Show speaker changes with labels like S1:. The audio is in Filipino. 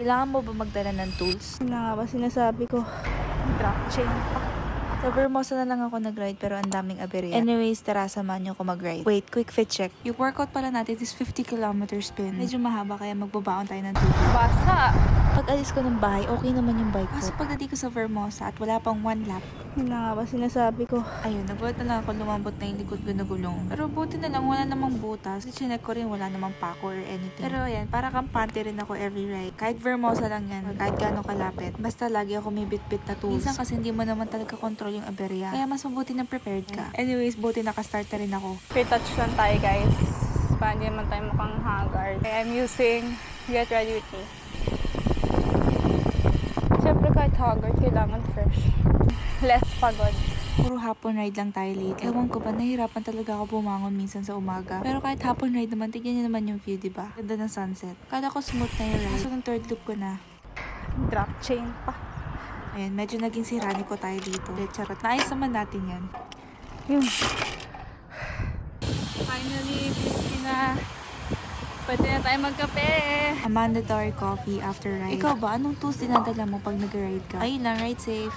S1: Kailangan mo ba magdala ng tools?
S2: Yun na nga ba sinasabi ko. Drop chain pa.
S1: Sa Vermosa na lang ako nag-ride pero ang daming aberya. Anyways, tara samahan niyo ako mag-ride. Wait, quick fit check. Yung workout pala natin is 50 kilometers spin. Medyo mahaba kaya magbabaon tayo ng tubig.
S2: Basa.
S1: Pag alis ko ng bahay, okay naman yung bike ko. Kaso pagdating ko sa Vermosa at wala pang 1 lap,
S2: Yun na nga ba sinasabi ko.
S1: ayun, nagulat na lang ako lumambot na yung likod ko na gulong. Pero buti na lang, wala namang butas. Kasi chinek ko rin, wala namang pako or anything. Pero ayan, para kampante rin ako every ride. Kahit Vermosa lang yan, or kahit gano'ng kalapit. Basta lagi ako may bit-bit na tools. Minsan kasi hindi mo naman talaga control yung aberya. Kaya mas mabuti na prepared ka. Anyways, buti nakastart na rin ako.
S2: Retouch lang tayo guys. Para hindi naman tayo mukhang haggard. I'm using Get Ready With Me. Siyempre kahit haggard, kailangan fresh. Less pagod.
S1: Puro hapon ride lang tayo late. Ewan ko ba, nahirapan talaga ako bumangon minsan sa umaga. Pero kahit hapon ride naman, tignan niyo naman yung view, diba? Ganda ng sunset. Kala ko smooth na yung ride. Kaso ng third loop ko na.
S2: Drop chain pa.
S1: Ayun, medyo naging sirani ko tayo dito. Charot. Naayos naman natin yan.
S2: Yun. Finally, busy na. Pwede na tayo magkape.
S1: A mandatory coffee after ride. Ikaw ba? Anong tools dinadala mo pag nag-ride ka? Ayun lang, ride safe.